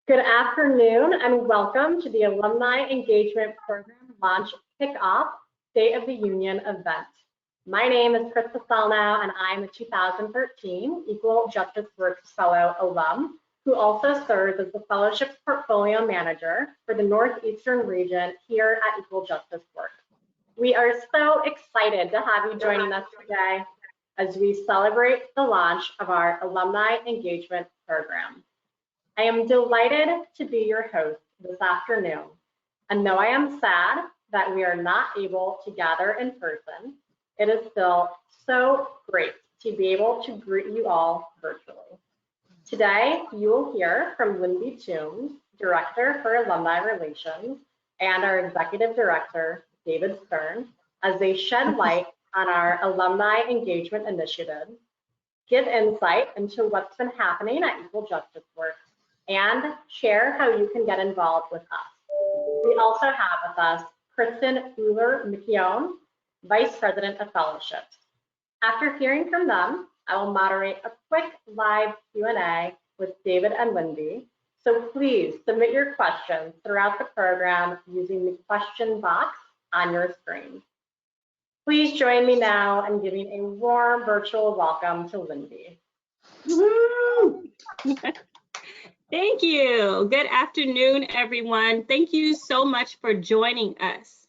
Good afternoon and welcome to the Alumni Engagement Program Launch Kickoff State of the Union event. My name is Krista Selnau and I'm a 2013 Equal Justice Works Fellow alum who also serves as the Fellowship's Portfolio Manager for the Northeastern region here at Equal Justice Works. We are so excited to have you joining us today as we celebrate the launch of our Alumni Engagement Program. I am delighted to be your host this afternoon, and though I am sad that we are not able to gather in person, it is still so great to be able to greet you all virtually. Today, you will hear from Lynbea Toombs, Director for Alumni Relations, and our Executive Director, David Stern, as they shed light on our Alumni Engagement Initiative, give insight into what's been happening at Equal Justice Works, and share how you can get involved with us. We also have with us Kristen Uhler-McKeown, Vice President of Fellowships. After hearing from them, I will moderate a quick live Q&A with David and Lynbea. So please submit your questions throughout the program using the question box on your screen. Please join me now in giving a warm virtual welcome to Lynbea. Thank you. Good afternoon, everyone. Thank you so much for joining us.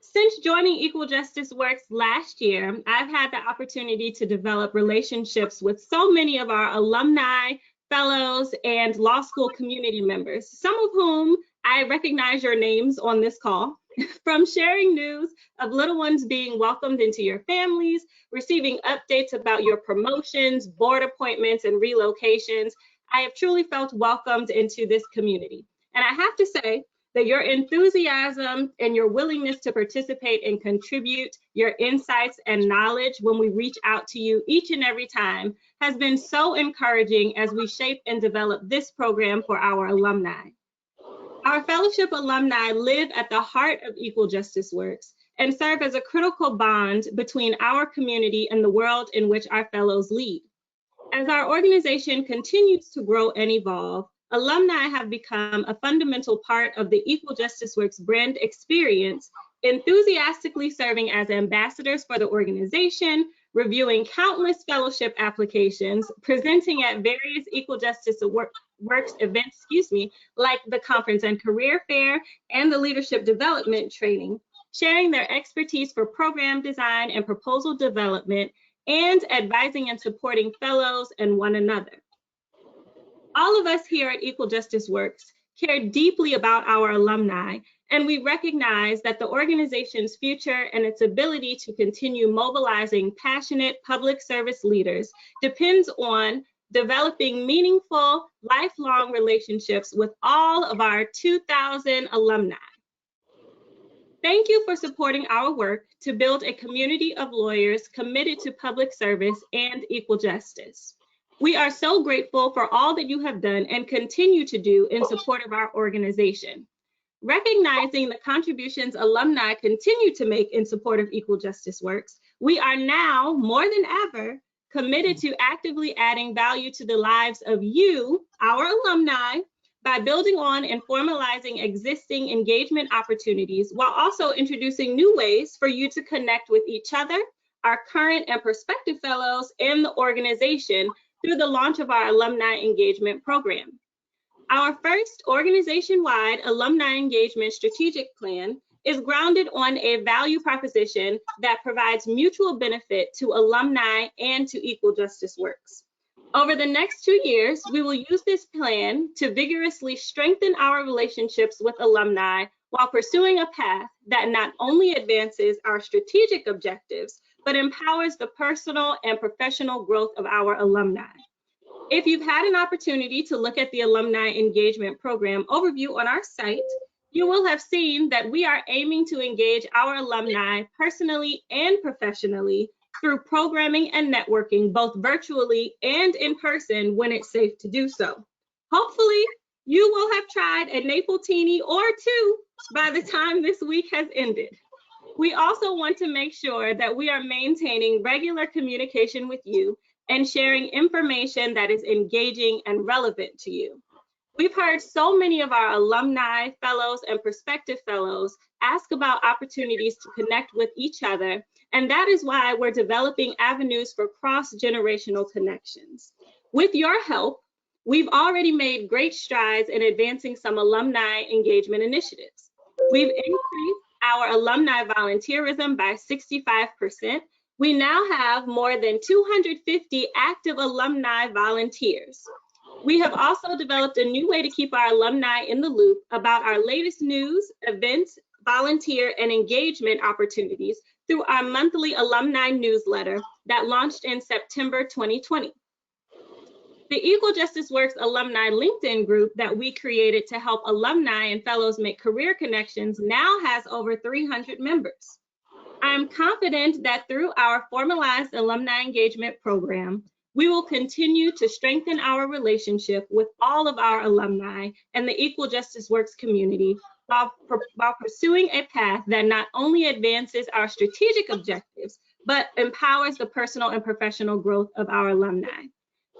Since joining Equal Justice Works last year, I've had the opportunity to develop relationships with so many of our alumni, fellows, and law school community members, some of whom I recognize your names on this call. From sharing news of little ones being welcomed into your families, receiving updates about your promotions, board appointments, and relocations, I have truly felt welcomed into this community. And I have to say that your enthusiasm and your willingness to participate and contribute your insights and knowledge when we reach out to you each and every time has been so encouraging as we shape and develop this program for our alumni. Our fellowship alumni live at the heart of Equal Justice Works and serve as a critical bond between our community and the world in which our fellows lead. As our organization continues to grow and evolve, alumni have become a fundamental part of the Equal Justice Works brand experience, enthusiastically serving as ambassadors for the organization, reviewing countless fellowship applications, presenting at various Equal Justice Works events, like the Conference and Career Fair and the Leadership Development Training, sharing their expertise for program design and proposal development, and advising and supporting fellows and one another. All of us here at Equal Justice Works care deeply about our alumni, and we recognize that the organization's future and its ability to continue mobilizing passionate public service leaders depends on developing meaningful, lifelong relationships with all of our 2,000 alumni. Thank you for supporting our work to build a community of lawyers committed to public service and equal justice. We are so grateful for all that you have done and continue to do in support of our organization. Recognizing the contributions alumni continue to make in support of Equal Justice Works, we are now, more than ever, committed to actively adding value to the lives of you, our alumni, by building on and formalizing existing engagement opportunities while also introducing new ways for you to connect with each other, our current and prospective fellows, and the organization through the launch of our Alumni Engagement Program. Our first organization-wide Alumni Engagement Strategic Plan is grounded on a value proposition that provides mutual benefit to alumni and to Equal Justice Works. Over the next 2 years, we will use this plan to vigorously strengthen our relationships with alumni while pursuing a path that not only advances our strategic objectives, but empowers the personal and professional growth of our alumni. If you've had an opportunity to look at the Alumni Engagement Program overview on our site, you will have seen that we are aiming to engage our alumni personally and professionally through programming and networking, both virtually and in person when it's safe to do so. Hopefully, you will have tried a Napletini or two by the time this week has ended. We also want to make sure that we are maintaining regular communication with you and sharing information that is engaging and relevant to you. We've heard so many of our alumni, fellows, and prospective fellows ask about opportunities to connect with each other, and that is why we're developing avenues for cross-generational connections. With your help, we've already made great strides in advancing some alumni engagement initiatives. We've increased our alumni volunteerism by 65%. We now have more than 250 active alumni volunteers. We have also developed a new way to keep our alumni in the loop about our latest news, events, volunteer, and engagement opportunities through our monthly alumni newsletter that launched in September 2020. The Equal Justice Works alumni LinkedIn group that we created to help alumni and fellows make career connections now has over 300 members. I'm confident that through our formalized alumni engagement program, we will continue to strengthen our relationship with all of our alumni and the Equal Justice Works community while pursuing a path that not only advances our strategic objectives, but empowers the personal and professional growth of our alumni.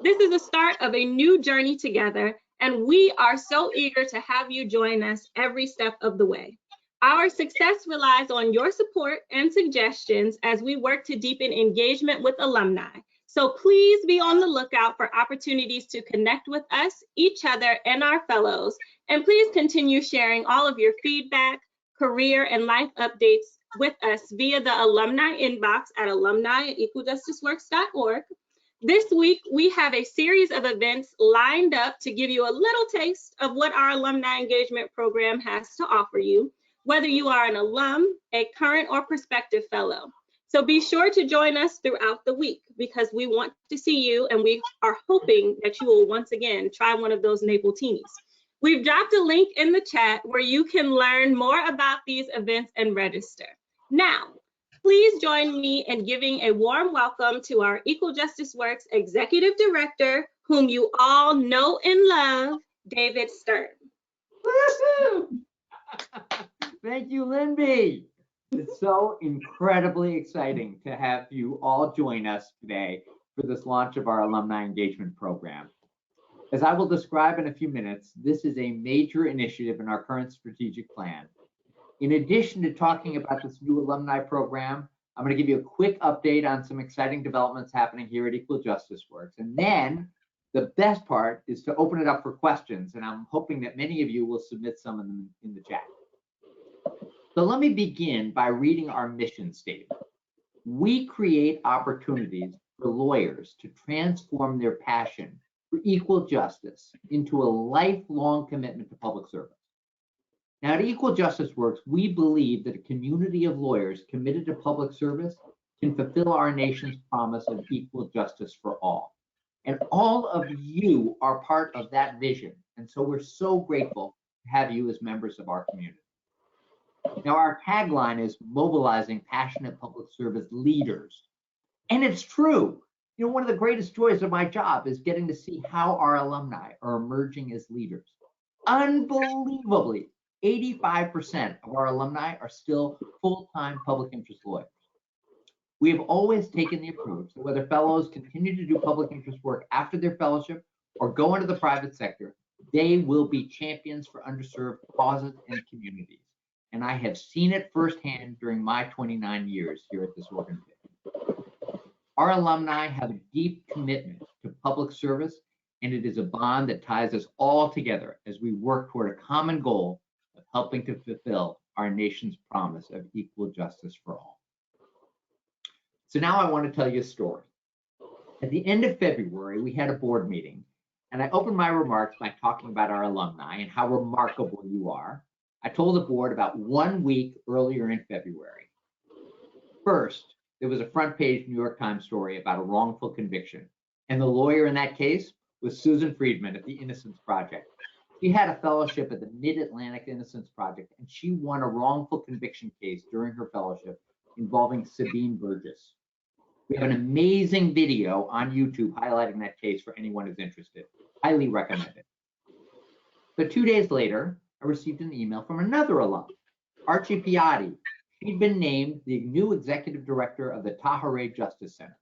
This is the start of a new journey together, and we are so eager to have you join us every step of the way. Our success relies on your support and suggestions as we work to deepen engagement with alumni. So please be on the lookout for opportunities to connect with us, each other, and our fellows. And please continue sharing all of your feedback, career, and life updates with us via the alumni inbox at alumni@equaljusticeworks.org. This week, we have a series of events lined up to give you a little taste of what our alumni engagement program has to offer you, whether you are an alum, a current or prospective fellow. So be sure to join us throughout the week because we want to see you, and we are hoping that you will once again try one of those Napolitanis. We've dropped a link in the chat where you can learn more about these events and register. Now, please join me in giving a warm welcome to our Equal Justice Works Executive Director, whom you all know and love, David Stern. Thank you, Lynbea. It's so incredibly exciting to have you all join us today for this launch of our Alumni Engagement Program. As I will describe in a few minutes, this is a major initiative in our current strategic plan. In addition to talking about this new alumni program, I'm going to give you a quick update on some exciting developments happening here at Equal Justice Works. And then the best part is to open it up for questions. And I'm hoping that many of you will submit some of them in the chat. So let me begin by reading our mission statement. We create opportunities for lawyers to transform their passion for equal justice into a lifelong commitment to public service. Now, at Equal Justice Works, we believe that a community of lawyers committed to public service can fulfill our nation's promise of equal justice for all. And all of you are part of that vision. And so we're so grateful to have you as members of our community. Now, our tagline is mobilizing passionate public service leaders. And it's true. You know, one of the greatest joys of my job is getting to see how our alumni are emerging as leaders. Unbelievably, 85% of our alumni are still full-time public interest lawyers. We have always taken the approach that whether fellows continue to do public interest work after their fellowship or go into the private sector, they will be champions for underserved causes and communities. And I have seen it firsthand during my 29 years here at this organization. Our alumni have a deep commitment to public service, and it is a bond that ties us all together as we work toward a common goal of helping to fulfill our nation's promise of equal justice for all. So now I want to tell you a story. At the end of February, we had a board meeting, and I opened my remarks by talking about our alumni and how remarkable you are. I told the board about 1 week earlier in February. First, there was a front page New York Times story about a wrongful conviction. And the lawyer in that case was Susan Friedman at the Innocence Project. She had a fellowship at the Mid-Atlantic Innocence Project, and she won a wrongful conviction case during her fellowship involving Sabine Burgess. We have an amazing video on YouTube highlighting that case for anyone who's interested. Highly recommend it. But 2 days later, I received an email from another alum, Archie Piatti. She'd been named the new executive director of the Tahirih Justice Center.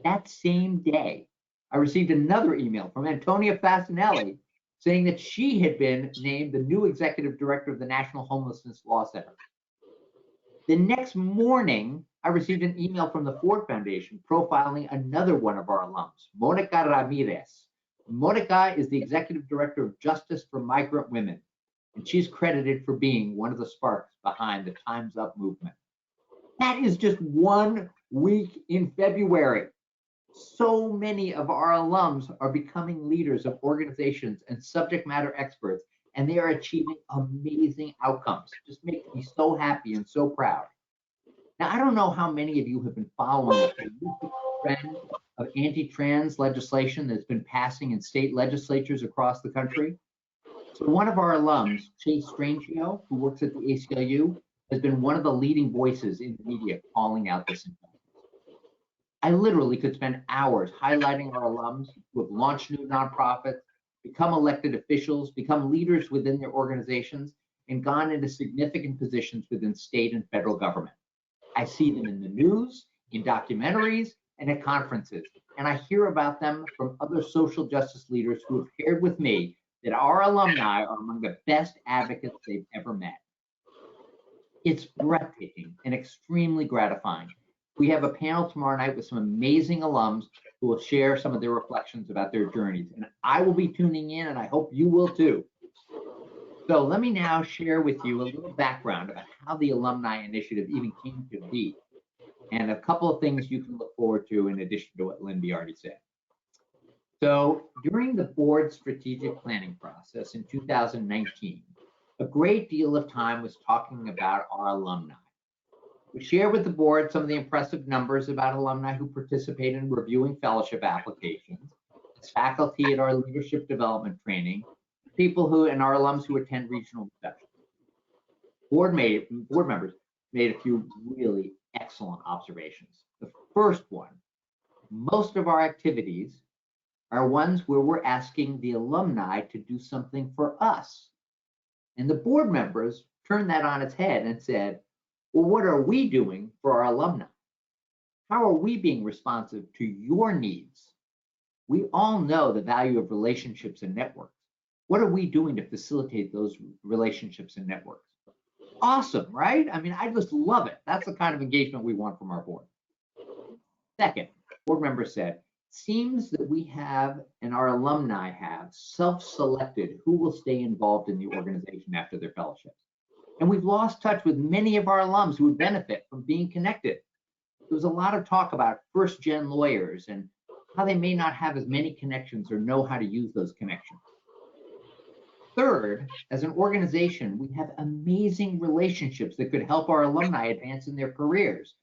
That same day, I received another email from Antonia Fasinelli saying that she had been named the new executive director of the National Homelessness Law Center. The next morning, I received an email from the Ford Foundation profiling another one of our alums, Monica Ramirez. Monica is the executive director of Justice for Migrant Women, and she's credited for being one of the sparks behind the Time's Up movement. That is just 1 week in February. So many of our alums are becoming leaders of organizations and subject matter experts, and they are achieving amazing outcomes. Just makes me so happy and so proud. Now, I don't know how many of you have been following the trend of anti-trans legislation that's been passing in state legislatures across the country. So one of our alums, Chase Strangio, who works at the ACLU, has been one of the leading voices in the media calling out this injustice. I literally could spend hours highlighting our alums who have launched new nonprofits, become elected officials, become leaders within their organizations, and gone into significant positions within state and federal government. I see them in the news, in documentaries, and at conferences, and I hear about them from other social justice leaders who have shared with me that our alumni are among the best advocates they've ever met. It's breathtaking and extremely gratifying. We have a panel tomorrow night with some amazing alums who will share some of their reflections about their journeys, and I will be tuning in, and I hope you will too. So let me now share with you a little background about how the Alumni Initiative even came to be, and a couple of things you can look forward to in addition to what Lynbea already said. So during the board's strategic planning process in 2019, a great deal of time was talking about our alumni. We share with the board some of the impressive numbers about alumni who participate in reviewing fellowship applications, as faculty at our leadership development training, people who and our alums who attend regional receptions. Board members made a few really excellent observations. The first one, most of our activities are ones where we're asking the alumni to do something for us. And the board members turned that on its head and said, well, what are we doing for our alumni? How are we being responsive to your needs? We all know the value of relationships and networks. What are we doing to facilitate those relationships and networks? Awesome, right? I mean, I just love it. That's the kind of engagement we want from our board. Second, board members said, seems that we have and our alumni have self-selected who will stay involved in the organization after their fellowships. And we've lost touch with many of our alums who would benefit from being connected. There was a lot of talk about first-gen lawyers and how they may not have as many connections or know how to use those connections. Third, as an organization, we have amazing relationships that could help our alumni advance in their careers.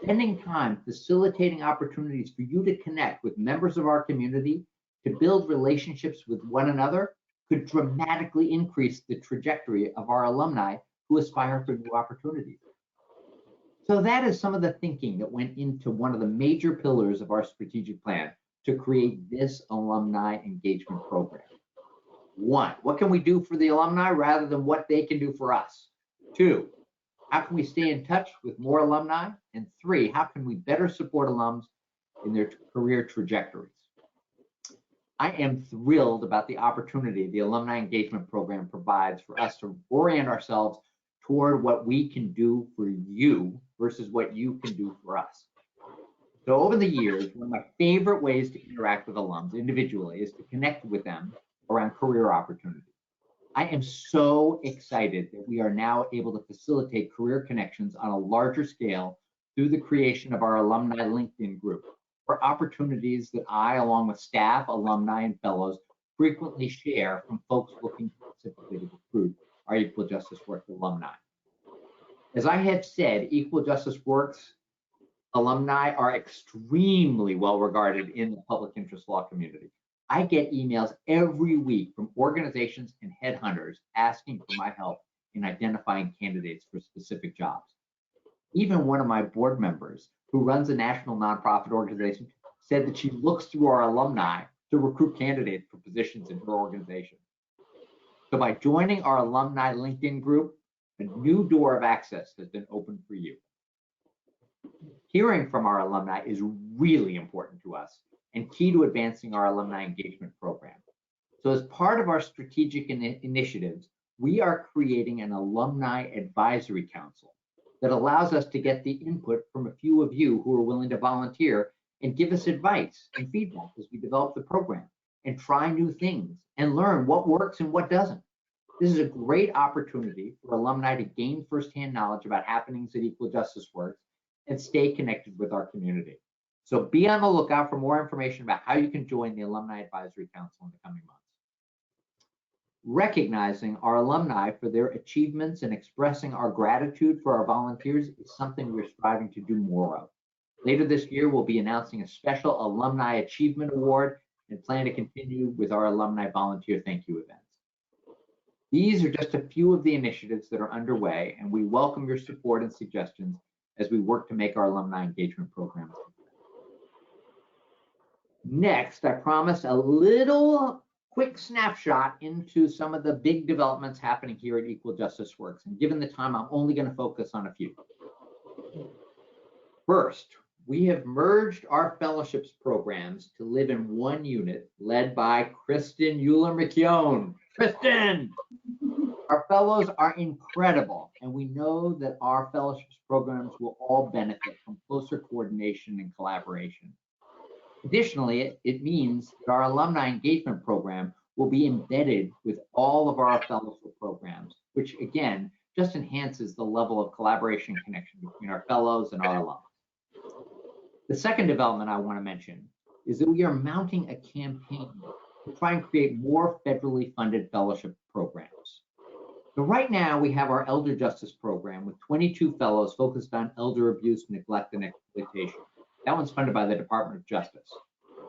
Spending time facilitating opportunities for you to connect with members of our community, to build relationships with one another, could dramatically increase the trajectory of our alumni who aspire for new opportunities. So that is some of the thinking that went into one of the major pillars of our strategic plan to create this alumni engagement program. One, what can we do for the alumni rather than what they can do for us? Two, how can we stay in touch with more alumni? And three, how can we better support alums in their career trajectories? I am thrilled about the opportunity the Alumni Engagement Program provides for us to orient ourselves toward what we can do for you versus what you can do for us. So over the years, one of my favorite ways to interact with alums individually is to connect with them around career opportunities. I am so excited that we are now able to facilitate career connections on a larger scale through the creation of our alumni LinkedIn group, for opportunities that I, along with staff, alumni, and fellows, frequently share from folks looking specifically to recruit our Equal Justice Works alumni. As I have said, Equal Justice Works alumni are extremely well regarded in the public interest law community. I get emails every week from organizations and headhunters asking for my help in identifying candidates for specific jobs. Even one of my board members, who runs a national nonprofit organization, said that she looks through our alumni to recruit candidates for positions in her organization. So by joining our alumni LinkedIn group, a new door of access has been opened for you. Hearing from our alumni is really important to us and key to advancing our alumni engagement program. So as part of our strategic initiatives, we are creating an alumni advisory council that allows us to get the input from a few of you who are willing to volunteer and give us advice and feedback as we develop the program and try new things and learn what works and what doesn't. This is a great opportunity for alumni to gain firsthand knowledge about happenings at Equal Justice Works and stay connected with our community. So be on the lookout for more information about how you can join the Alumni Advisory Council in the coming months. Recognizing our alumni for their achievements and expressing our gratitude for our volunteers is something we're striving to do more of. Later this year, we'll be announcing a special Alumni Achievement Award and plan to continue with our alumni volunteer thank you events. These are just a few of the initiatives that are underway, and we welcome your support and suggestions as we work to make our alumni engagement program. Next, I promised a little quick snapshot into some of the big developments happening here at Equal Justice Works. And given the time, I'm only going to focus on a few. First, we have merged our fellowships programs to live in one unit led by Kristen Uhler-McKeown. Kristen! Our fellows are incredible, and we know that our fellowships programs will all benefit from closer coordination and collaboration. Additionally, it means that our alumni engagement program will be embedded with all of our fellowship programs, which again, just enhances the level of collaboration and connection between our fellows and our alums. The second development I want to mention is that we are mounting a campaign to try and create more federally funded fellowship programs. So right now we have our Elder Justice Program with 22 fellows focused on elder abuse, neglect, and exploitation. That one's funded by the Department of Justice.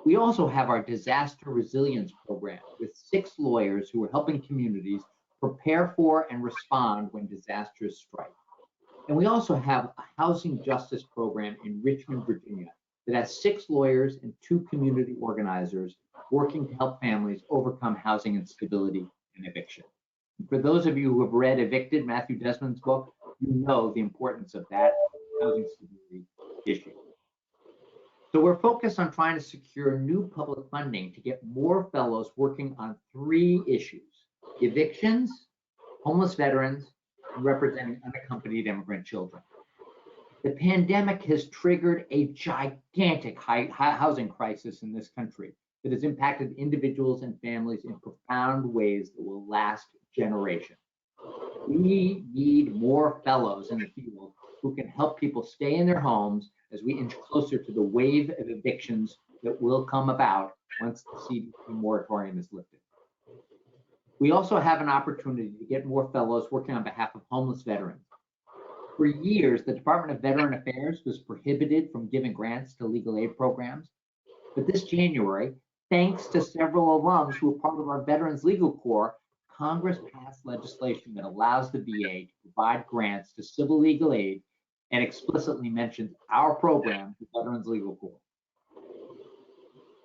We also have our Disaster Resilience Program with 6 lawyers who are helping communities prepare for and respond when disasters strike. And we also have a Housing Justice Program in Richmond, Virginia that has 6 lawyers and 2 community organizers working to help families overcome housing instability and eviction. And for those of you who have read Evicted, Matthew Desmond's book, you know the importance of that housing stability issue. So we're focused on trying to secure new public funding to get more fellows working on 3 issues: evictions, homeless veterans, and representing unaccompanied immigrant children. The pandemic has triggered a gigantic housing crisis in this country that has impacted individuals and families in profound ways that will last generations. We need more fellows in the field who can help people stay in their homes as we inch closer to the wave of evictions that will come about once the CDC moratorium is lifted. We also have an opportunity to get more fellows working on behalf of homeless veterans. For years, the Department of Veteran Affairs was prohibited from giving grants to legal aid programs. But this January, thanks to several alums who are part of our Veterans Legal Corps, Congress passed legislation that allows the VA to provide grants to civil legal aid and explicitly mentions our program, the Veterans Legal Corps.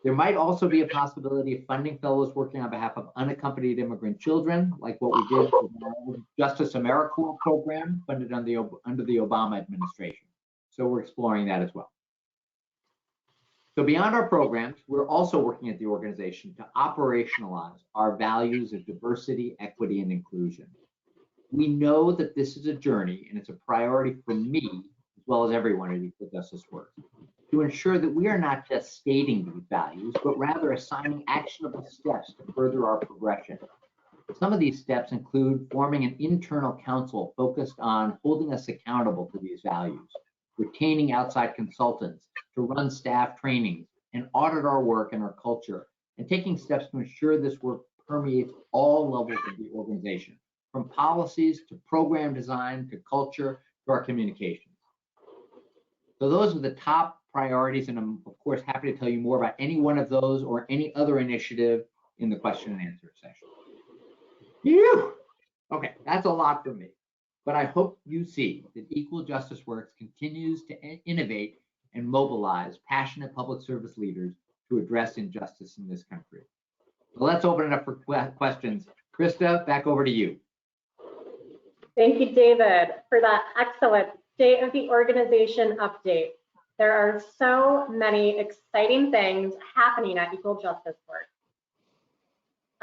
There might also be a possibility of funding fellows working on behalf of unaccompanied immigrant children, like what we did with the Justice AmeriCorps program funded under the Obama administration. So we're exploring that as well. So beyond our programs, we're also working at the organization to operationalize our values of diversity, equity, and inclusion. We know that this is a journey, and it's a priority for me, as well as everyone at Equal Justice Works, to ensure that we are not just stating these values, but rather assigning actionable steps to further our progression. Some of these steps include forming an internal council focused on holding us accountable to these values, retaining outside consultants to run staff trainings and audit our work and our culture, and taking steps to ensure this work permeates all levels of the organization, from policies to program design to culture to our communications. So those are the top priorities, and I'm of course happy to tell you more about any one of those or any other initiative in the question and answer session. Phew. Okay, that's a lot for me, but I hope you see that Equal Justice Works continues to innovate and mobilize passionate public service leaders to address injustice in this country. So let's open it up for questions. Krista, back over to you. Thank you, David, for that excellent State of the Organization update. There are so many exciting things happening at Equal Justice Works.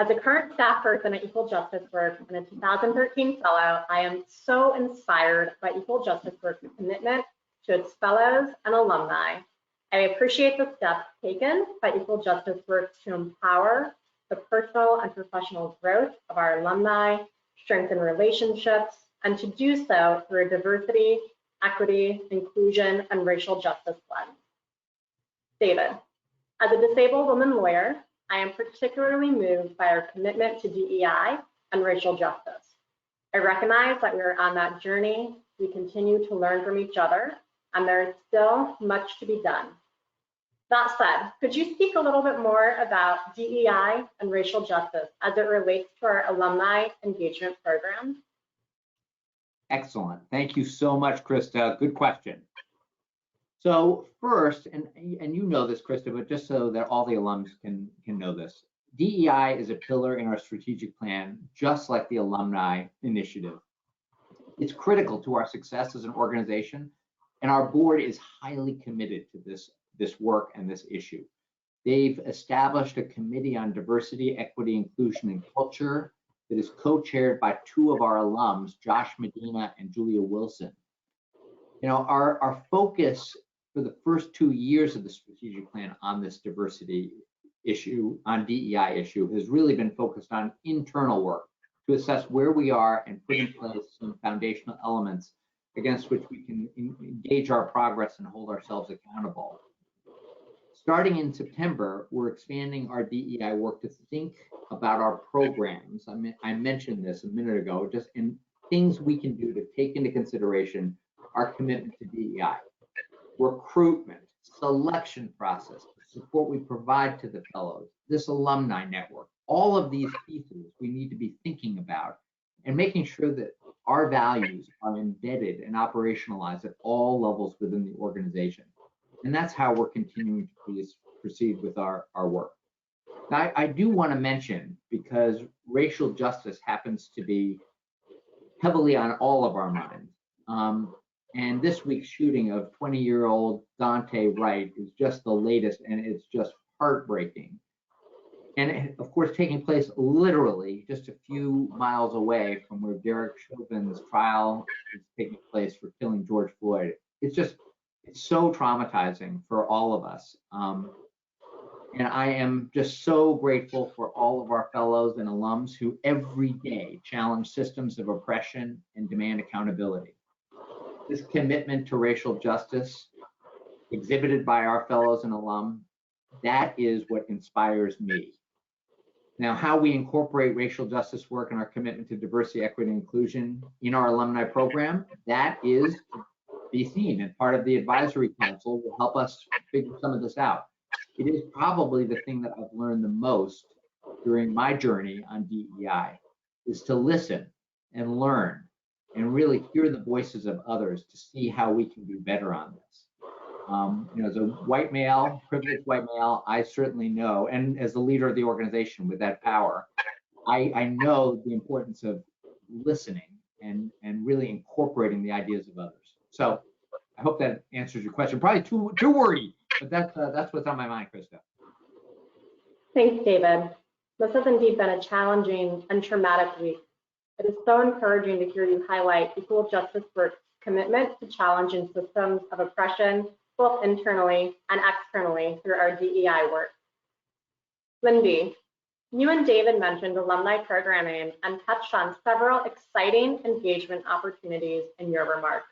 As a current staff person at Equal Justice Works and a 2013 fellow, I am so inspired by Equal Justice Works' commitment to its fellows and alumni. I appreciate the steps taken by Equal Justice Works to empower the personal and professional growth of our alumni, strengthen relationships, and to do so through a diversity, equity, inclusion, and racial justice lens. David, as a disabled woman lawyer, I am particularly moved by our commitment to DEI and racial justice. I recognize that we are on that journey. We continue to learn from each other, and there is still much to be done. That said, could you speak a little bit more about DEI and racial justice as it relates to our alumni engagement program? Excellent. Thank you so much, Krista. Good question. So first, and you know this, Krista, but just so that all the alums can know this, DEI is a pillar in our strategic plan, just like the Alumni Initiative. It's critical to our success as an organization, and our board is highly committed to this work and this issue. They've established a committee on diversity, equity, inclusion, and culture that is co-chaired by two of our alums, Josh Medina and Julia Wilson. You know, our focus for the first 2 years of the strategic plan on this diversity issue, on DEI issue, has really been focused on internal work to assess where we are and put in place some foundational elements against which we can engage our progress and hold ourselves accountable. Starting in September, we're expanding our DEI work to think about our programs. I mentioned this a minute ago, just in things we can do to take into consideration our commitment to DEI. Recruitment, selection process, the support we provide to the fellows, this alumni network, all of these pieces we need to be thinking about and making sure that our values are embedded and operationalized at all levels within the organization. And that's how we're continuing to proceed with our work. Now, I do want to mention, because racial justice happens to be heavily on all of our minds, and this week's shooting of 20-year-old Dante Wright is just the latest, and it's just heartbreaking. And it, of course, taking place literally just a few miles away from where Derek Chauvin's trial is taking place for killing George Floyd. It's so traumatizing for all of us. And I am just so grateful for all of our fellows and alums who every day challenge systems of oppression and demand accountability. This commitment to racial justice exhibited by our fellows and alum, that is what inspires me. Now, how we incorporate racial justice work and our commitment to diversity, equity, and inclusion in our alumni program, that is to be seen, and part of the advisory council will help us figure some of this out. It is probably the thing that I've learned the most during my journey on DEI, is to listen and learn and really hear the voices of others to see how we can do better on this. You know, as a white male, privileged white male, I certainly know, and as the leader of the organization with that power, I know the importance of listening and really incorporating the ideas of others. So I hope that answers your question. Probably too wordy, but that's what's on my mind, Krista. Thanks, David. This has indeed been a challenging and traumatic week. It is so encouraging to hear you highlight Equal Justice Work's commitment to challenging systems of oppression, both internally and externally through our DEI work. Lynbea, you and David mentioned alumni programming and touched on several exciting engagement opportunities in your remarks.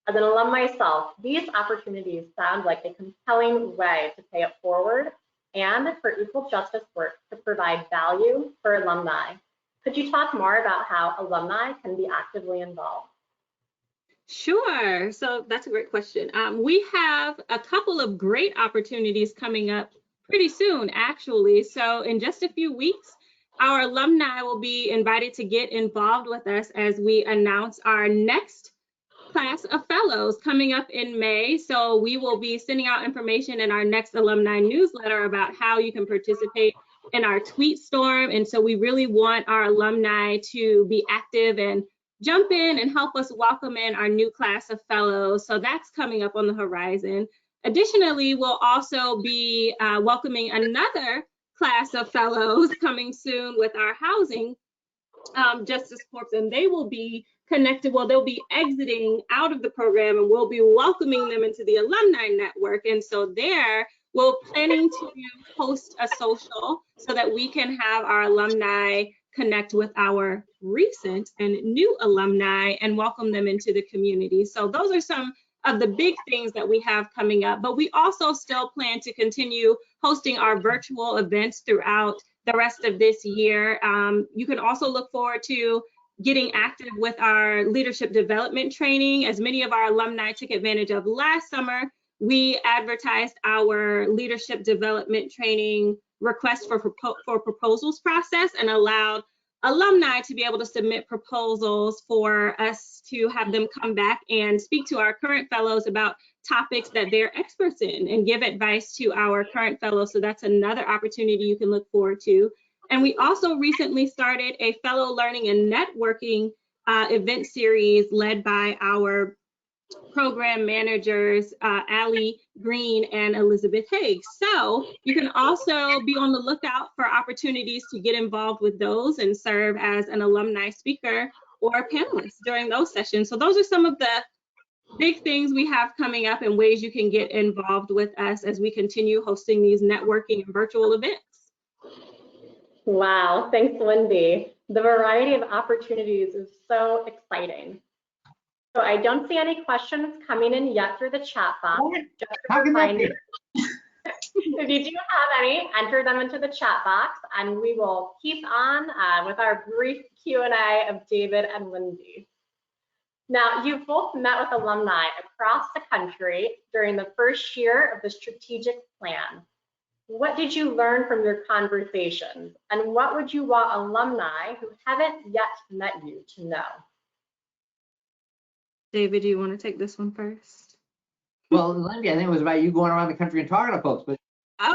As an alum myself, these opportunities sound like a compelling way to pay it forward and for Equal Justice Work to provide value for alumni. Could you talk more about how alumni can be actively involved? Sure. So that's a great question. We have a couple of great opportunities coming up pretty soon, actually. So in just a few weeks, our alumni will be invited to get involved with us as we announce our next class of fellows coming up in May. So we will be sending out information in our next alumni newsletter about how you can participate in our tweet storm. And so we really want our alumni to be active and jump in and help us welcome in our new class of fellows. So that's coming up on the horizon. Additionally, we'll also be welcoming another class of fellows coming soon with our housing Justice Corps, and they will be connected. Well, they'll be exiting out of the program, and we'll be welcoming them into the alumni network. And so there, we're planning to host a social so that we can have our alumni connect with our recent and new alumni and welcome them into the community. So those are some of the big things that we have coming up, but we also still plan to continue hosting our virtual events throughout the rest of this year. You can also look forward to getting active with our leadership development training. As many of our alumni took advantage of last summer, we advertised our leadership development training request for proposals process and allowed alumni to be able to submit proposals for us to have them come back and speak to our current fellows about topics that they're experts in and give advice to our current fellows. So that's another opportunity you can look forward to. And we also recently started a fellow learning and networking event series led by our program managers, Allie Green and Elizabeth Haig. So you can also be on the lookout for opportunities to get involved with those and serve as an alumni speaker or a panelist during those sessions. So those are some of the big things we have coming up and ways you can get involved with us as we continue hosting these networking and virtual events. Wow, thanks, Lynbea. The variety of opportunities is so exciting. So I don't see any questions coming in yet through the chat box. Just a reminder, if you do have any, enter them into the chat box, and we will keep on with our brief Q&A of David and Lynbea. Now, you've both met with alumni across the country during the first year of the strategic plan. What did you learn from your conversations, and what would you want alumni who haven't yet met you to know? David, do you want to take this one first? Well, Lynbea, I think it was about you going around the country and talking to folks, but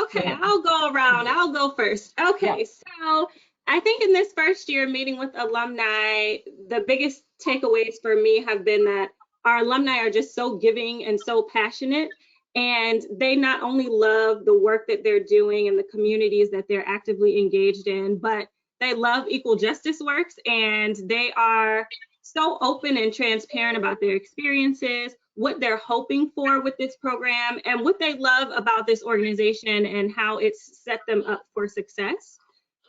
okay, yeah. I'll go around. I'll go first. Okay, yeah. So I think in this first year meeting with alumni, the biggest takeaways for me have been that our alumni are just so giving and so passionate, and they not only love the work that they're doing and the communities that they're actively engaged in, but they love Equal Justice Works, and they are so open and transparent about their experiences, what they're hoping for with this program, and what they love about this organization and how it's set them up for success.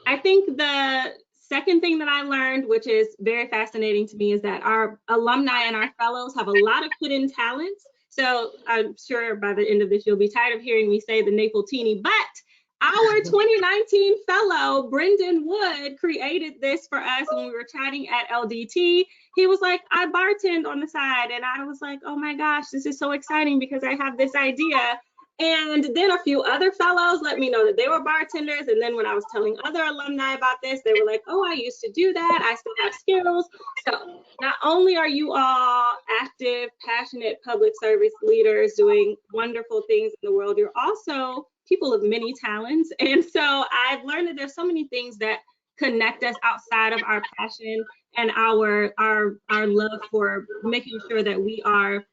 I think the second thing that I learned, which is very fascinating to me, is that our alumni and our fellows have a lot of hidden talents. So I'm sure by the end of this, you'll be tired of hearing me say the Napletini, but our 2019 fellow, Brendan Wood, created this for us when we were chatting at LDT. He was like, I bartend on the side. And I was like, oh my gosh, this is so exciting because I have this idea. And then a few other fellows let me know that they were bartenders. And then when I was telling other alumni about this, they were like, oh, I used to do that. I still have skills. So not only are you all active, passionate public service leaders doing wonderful things in the world, you're also people of many talents. And so I've learned that there's so many things that connect us outside of our passion and our love for making sure that we are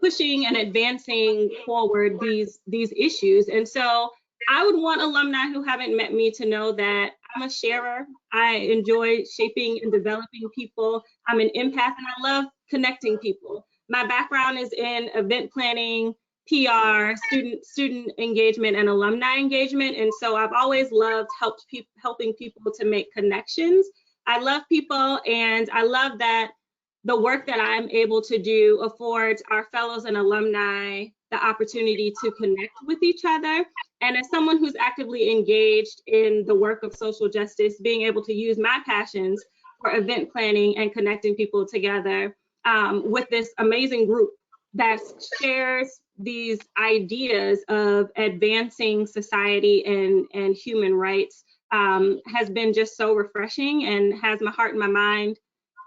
pushing and advancing forward these issues. And so I would want alumni who haven't met me to know that I'm a sharer. I enjoy shaping and developing people. I'm an empath, and I love connecting people. My background is in event planning, PR, student engagement, and alumni engagement. And so I've always loved helping people to make connections. I love people, and I love that the work that I'm able to do affords our fellows and alumni the opportunity to connect with each other. And as someone who's actively engaged in the work of social justice, being able to use my passions for event planning and connecting people together with this amazing group that shares these ideas of advancing society and human rights has been just so refreshing and has my heart and my mind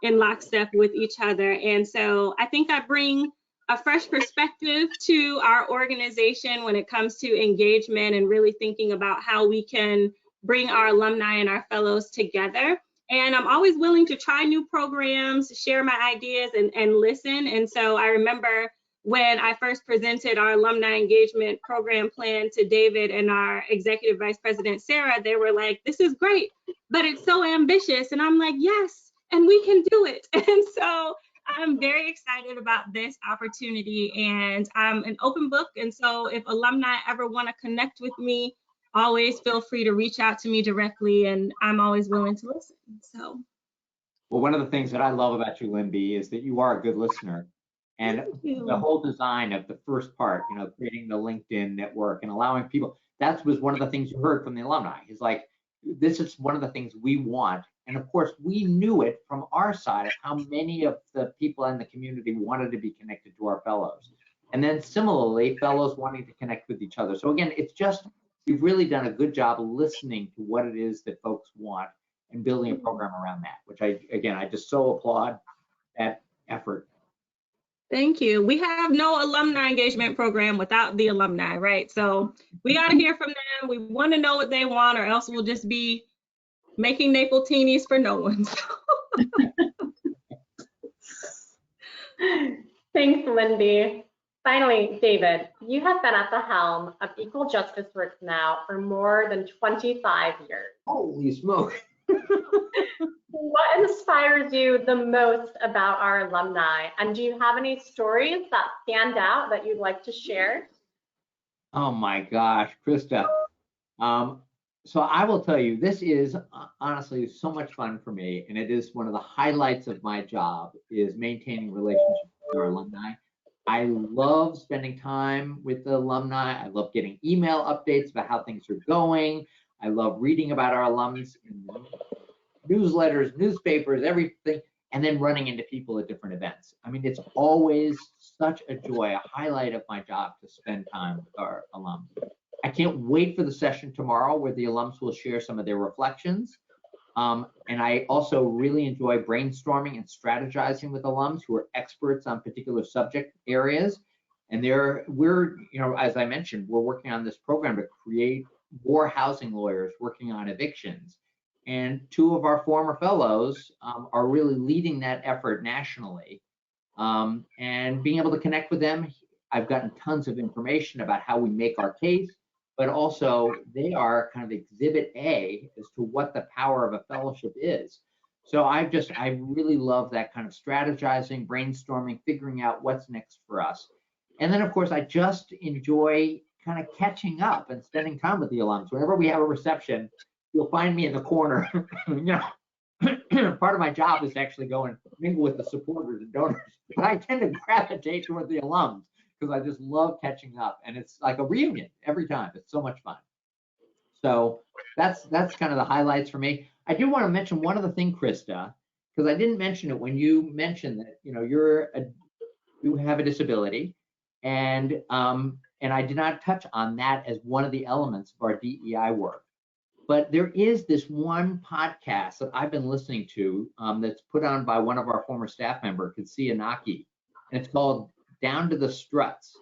in lockstep with each other. And so I think I bring a fresh perspective to our organization when it comes to engagement and really thinking about how we can bring our alumni and our fellows together. And I'm always willing to try new programs, share my ideas, and listen. And so I remember when I first presented our alumni engagement program plan to David and our executive vice president, Sarah, they were like, this is great, but it's so ambitious. And I'm like, yes, and we can do it. And so I'm very excited about this opportunity, and I'm an open book. And so if alumni ever want to connect with me, always feel free to reach out to me directly, and I'm always willing to listen. So. Well, one of the things that I love about you, Lynbea, is that you are a good listener. And the whole design of the first part, you know, creating the LinkedIn network and allowing people, that was one of the things you heard from the alumni. He's like, this is one of the things we want. And of course, we knew it from our side of how many of the people in the community wanted to be connected to our fellows. And then similarly, fellows wanting to connect with each other. So again, it's just, you've really done a good job of listening to what it is that folks want and building a program around that, which I just so applaud that effort. Thank you. We have no alumni engagement program without the alumni, right? So we got to hear from them. We want to know what they want, or else we'll just be making Naples-tinis for no one. Thanks, Lynbea. Finally, David, you have been at the helm of Equal Justice Works now for more than 25 years. Holy smoke. What inspires you the most about our alumni? And do you have any stories that stand out that you'd like to share? Oh my gosh, Krista. So I will tell you, this is honestly so much fun for me, and it is one of the highlights of my job is maintaining relationships with our alumni. I love spending time with the alumni. I love getting email updates about how things are going. I love reading about our alums in newsletters, newspapers, everything, and then running into people at different events. I mean, it's always such a joy, a highlight of my job to spend time with our alums. I can't wait for the session tomorrow where the alums will share some of their reflections. And I also really enjoy brainstorming and strategizing with alums who are experts on particular subject areas. And we're, you know, as I mentioned, we're working on this program to create more housing lawyers working on evictions. And two of our former fellows are really leading that effort nationally. And being able to connect with them, I've gotten tons of information about how we make our case, but also they are kind of exhibit A as to what the power of a fellowship is. So I really love that kind of strategizing, brainstorming, figuring out what's next for us. And then of course, I just enjoy kind of catching up and spending time with the alums. Whenever we have a reception, you'll find me in the corner. You know, part of my job is to actually go and mingle with the supporters and donors, but I tend to gravitate toward the alums because I just love catching up, and it's like a reunion every time. It's so much fun. So that's kind of the highlights for me. I do want to mention one other thing, Krista, because I didn't mention it when you mentioned that, you know, you have a disability, and I did not touch on that as one of the elements of our DEI work. But there is this one podcast that I've been listening to that's put on by one of our former staff member, Katsia Naki, and it's called Down to the Struts.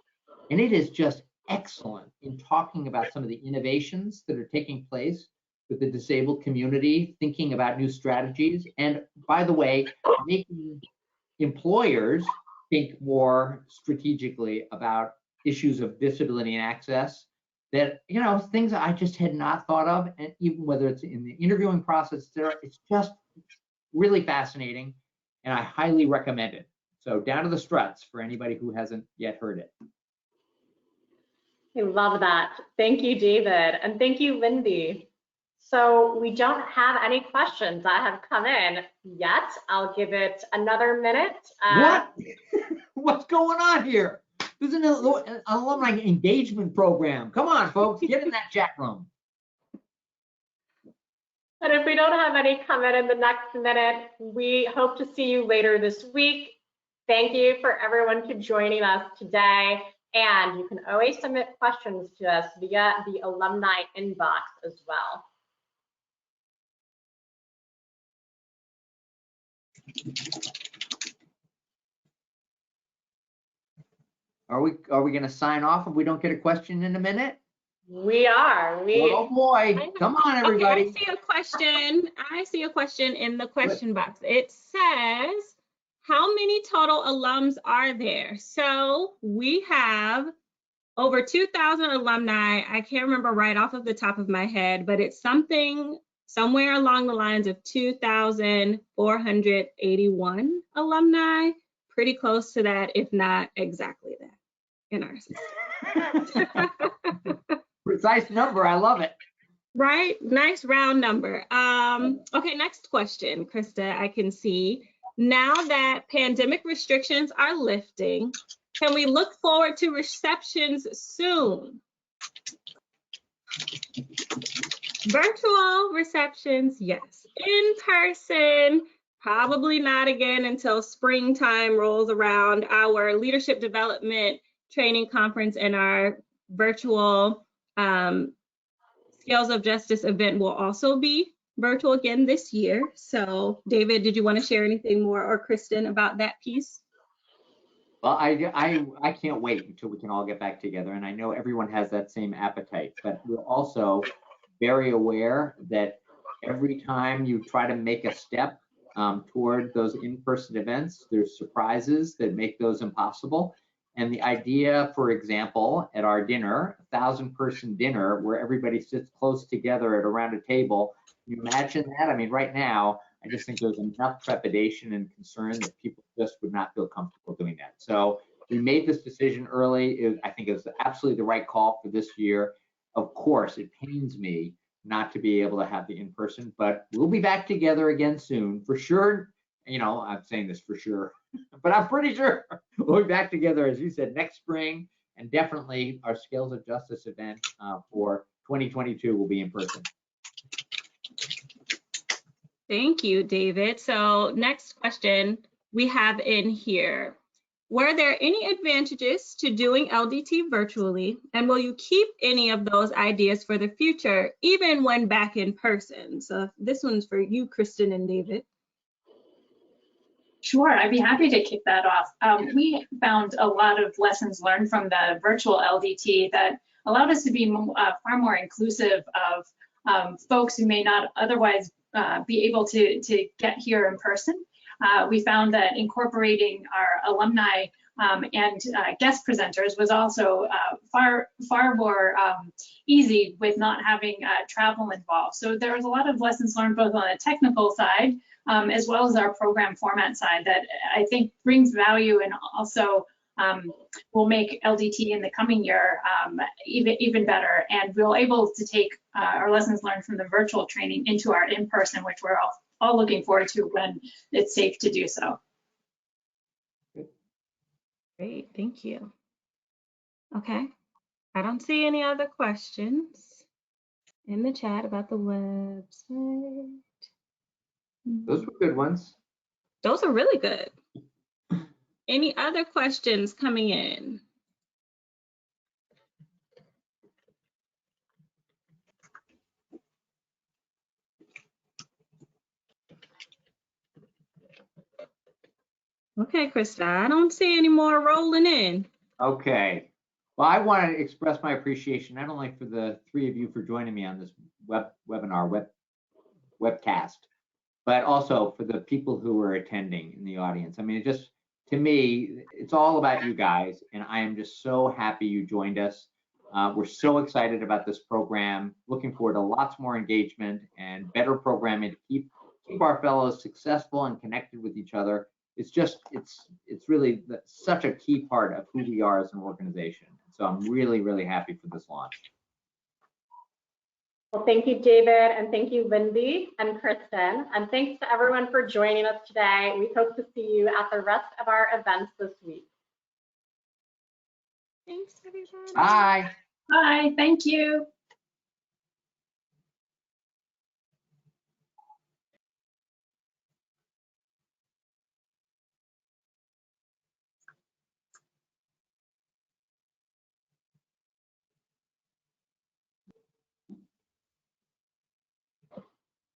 And it is just excellent in talking about some of the innovations that are taking place with the disabled community, thinking about new strategies, and by the way, making employers think more strategically about issues of disability and access that, you know, things that I just had not thought of, and even whether it's in the interviewing process, it's just really fascinating, and I highly recommend it. So Down to the Struts for anybody who hasn't yet heard it. I love that. Thank you, David, and thank you, Lynbea. So we don't have any questions that have come in yet. I'll give it another minute. What? What's going on here? This is an alumni engagement program. Come on, folks, get in that chat room. And if we don't have any come in the next minute, we hope to see you later this week. Thank you for everyone for joining us today. And you can always submit questions to us via the alumni inbox as well. Are we going to sign off if we don't get a question in a minute? We are. Oh boy, come on, everybody. Okay, I see a question in the question box. It says, how many total alums are there? So we have over 2,000 alumni. I can't remember right off of the top of my head, but it's something somewhere along the lines of 2,481 alumni, pretty close to that, if not exactly that in our system. Precise number, I love it. Right, nice round number. Okay, next question, Krista, I can see. Now that pandemic restrictions are lifting, can we look forward to receptions soon? Virtual receptions, yes. In person, probably not again until springtime rolls around. Our leadership development training conference and our virtual Scales of Justice event will also be virtual again this year. So David, did you want to share anything more, or Kristen, about that piece? Well, I can't wait until we can all get back together, and I know everyone has that same appetite, but we're also very aware that every time you try to make a step toward those in-person events, there's surprises that make those impossible. And the idea, for example, at our dinner, 1,000-person dinner where everybody sits close together at around a table, can you imagine that? I mean, right now, I just think there's enough trepidation and concern that people just would not feel comfortable doing that. So we made this decision early. I think it was absolutely the right call for this year. Of course, it pains me not to be able to have the in-person, but we'll be back together again soon, for sure. You know, I'm saying this for sure, but I'm pretty sure we'll be back together, as you said, next spring, and definitely our Scales of Justice event for 2022 will be in person. Thank you, David. So next question we have in here. Were there any advantages to doing LDT virtually, and will you keep any of those ideas for the future, even when back in person? So this one's for you, Kristen and David. Sure, I'd be happy to kick that off. We found a lot of lessons learned from the virtual LDT that allowed us to be far more inclusive of folks who may not otherwise be able to get here in person. We found that incorporating our alumni and guest presenters was also far more easy with not having travel involved. So there was a lot of lessons learned both on the technical side as well as our program format side that I think brings value and also will make LDT in the coming year even better. And we'll able to take our lessons learned from the virtual training into our in-person, which we're all looking forward to when it's safe to do so. Great, thank you. Okay, I don't see any other questions in the chat about the website. Those were good ones. Those are really good. Any other questions coming in? Okay, Krista, I don't see any more rolling in. Okay. Well, I want to express my appreciation not only for the three of you for joining me on this webcast, but also for the people who are attending in the audience. I mean, to me, it's all about you guys, and I am just so happy you joined us. We're so excited about this program, looking forward to lots more engagement and better programming to keep our fellows successful and connected with each other. It's really such a key part of who we are as an organization. So I'm really, really happy for this launch. Well, thank you, David, and thank you, Lynbea and Kristen, and thanks to everyone for joining us today. We hope to see you at the rest of our events this week. Thanks, everybody. Bye. Bye, thank you.